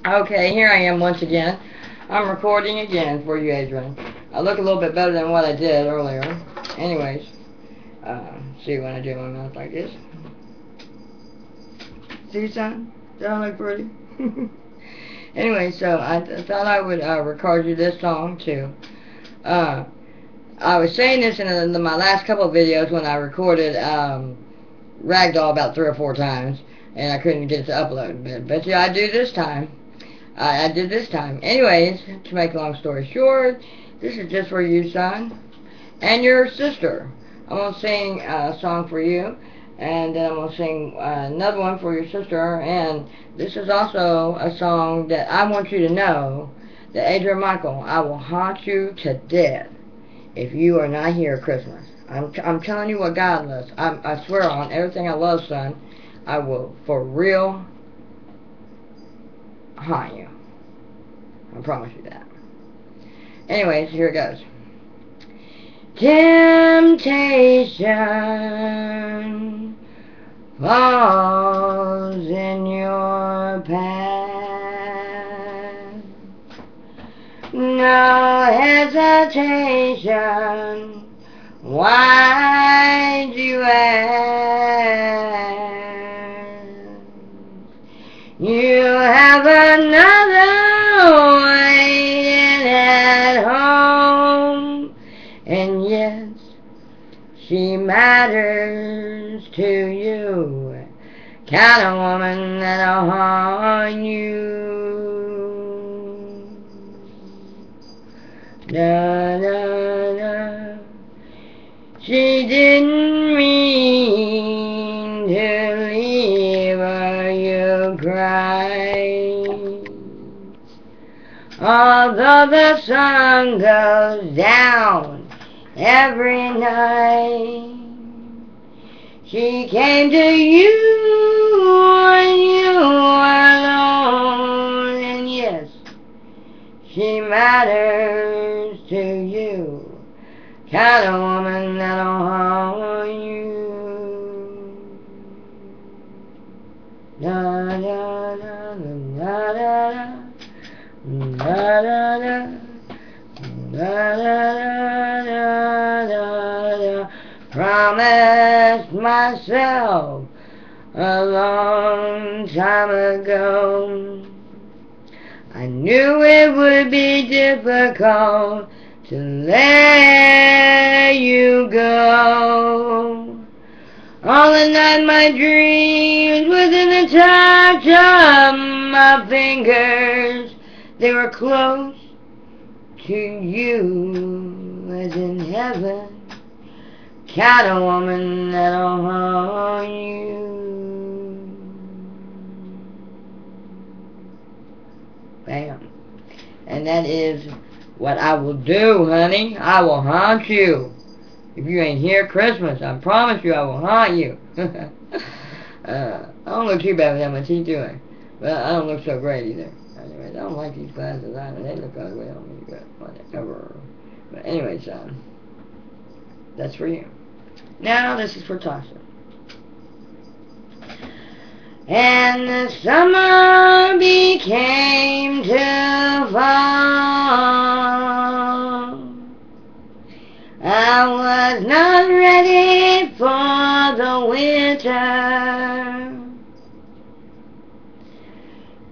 Okay, here I am once again. I'm recording again for you, Adrian. I look a little bit better than what I did earlier. Anyways, see when I do my mouth like this. See, son? Does that look pretty? Anyway, so I thought I would record you this song too. I was saying this in my last couple of videos when I recorded Ragdoll about 3 or 4 times, and I couldn't get it to upload. But yeah, I do this time. I did this time. Anyways, to make a long story short, this is just for you, son, and your sister. I'm going to sing a song for you, and then I'm going to sing another one for your sister, and this is also a song that I want you to know that Adrian Michael, I will haunt you to death if you are not here at Christmas. I'm telling you what God loves. I swear on everything I love, son, I will for real haunt you. I promise you that. Anyways, here it goes. Temptation falls in your path. No hesitation. Why'd you ask? You have another waiting at home, and yes, she matters to you. Kind of woman that'll haunt you. Da da da. She didn't mean to leave her, you cry. Although the sun goes down every night, she came to you when you were alone, and yes, she matters to you. Kind of woman that'll haunt you. Da da da da da da da da da. Promised myself a long time ago. I knew it would be difficult to let you go. All the night my dreams within the touch of my fingers, they were close to you as in heaven. Kind of woman that'll haunt you. Bam. And that is what I will do, honey. I will haunt you. If you ain't here Christmas, I promise you I will haunt you. I don't look too bad with that much teeth, do I? But I don't look so great either. Anyways, I don't like these glasses either. They look ugly on me, but whatever. But anyways, that's for you. Now this is for Tasha. And the summer became to fall. I was not ready for the winter.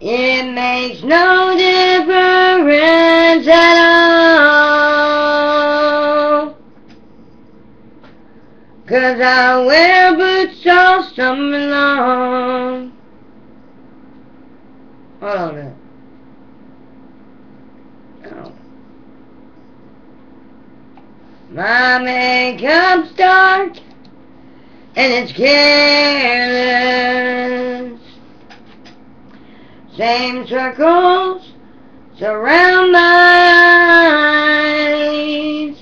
It makes no difference at all, 'cause I wear boots all summer long. Hold on a minute. Oh. My makeup's dark and it's careless. Same circles surround my eyes.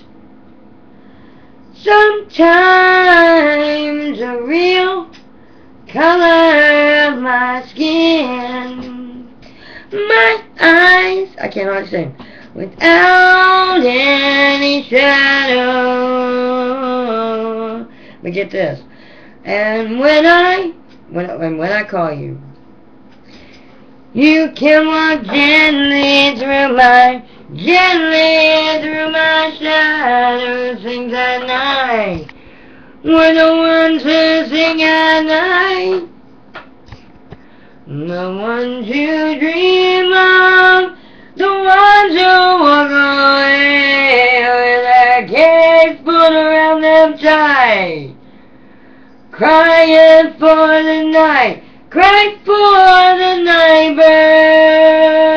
Sometimes a real color of my skin. My eyes, I can't hardly say, without any shadow. But get this. And when I call you, You can walk gently through my shadow, sings at night. We're the ones who sing at night, the ones you dream of, the ones who walk away with their cage pulled around them tight, crying for the night, crying for the night bird.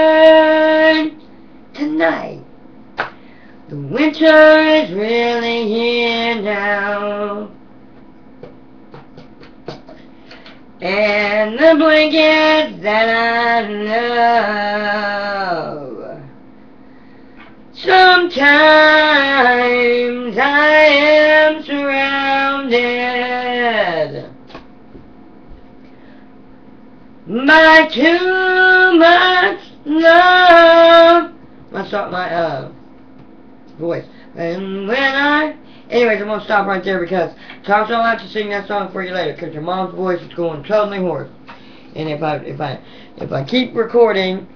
Tonight, the winter is really here now, and the blankets that I love. Sometimes I am surrounded by too much love. My voice. And anyways, I'm gonna stop right there because Tom's gonna have to sing that song for you later because your mom's voice is going totally hoarse. And if I keep recording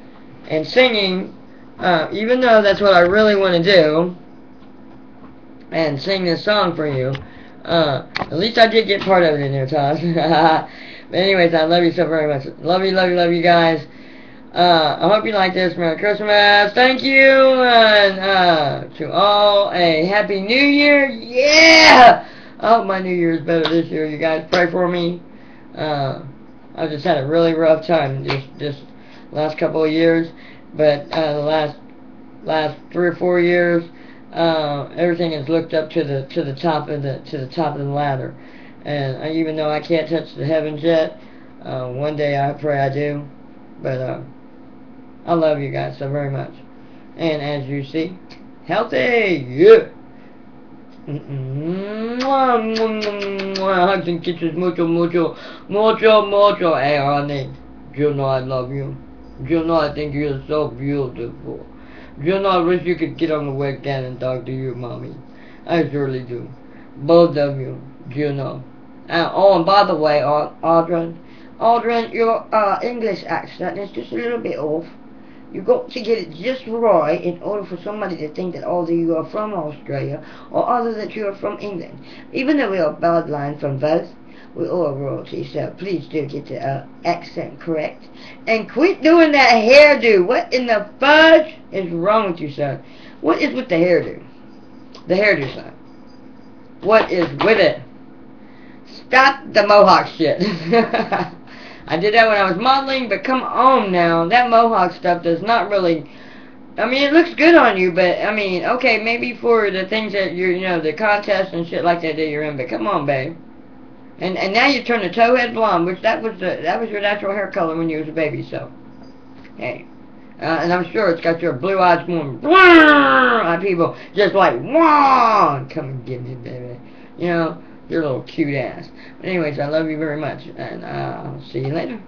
and singing, even though that's what I really want to do, and sing this song for you, at least I did get part of it in there, Tom. But anyways, I love you so very much. Love you guys. I hope you like this. Merry Christmas. Thank you. And to all, a Happy New Year. Yeah! I hope my New Year is better this year. You guys pray for me. I've just had a really rough time this last couple of years. But the last 3 or 4 years, everything has looked up to the top of the ladder. And even though I can't touch the heavens yet, one day I pray I do. But I love you guys so very much. And as you see, healthy, yeah. Hugs and kisses, mucho. Hey, honey, you know I love you. You know I think you're so beautiful. You know I wish you could get on the webcam and talk to your mommy. I surely do. Both of you, you know. Oh, and by the way, Audrey, your English accent is just a little bit off. You got to get it just right in order for somebody to think that either you are from Australia or either that you are from England. Even though we are bloodline from both, we all royalty, so please do get the accent correct. And quit doing that hairdo. What in the fudge is wrong with you, son? What is with the hairdo? The hairdo, son. What is with it? Stop the mohawk shit. I did that when I was modeling, but come on now. That mohawk stuff does not really... I mean, it looks good on you, but, I mean, okay, maybe for the things that you're, you know, the contests and shit like that you're in, but come on, babe. And now you turn the towhead blonde, which that was your natural hair color when you was a baby, so... Hey. And I'm sure it's got your blue eyes going... Like people just like, wah! Come and get me, baby. You know... Your little cute ass. But anyways, I love you very much. And I'll see you later.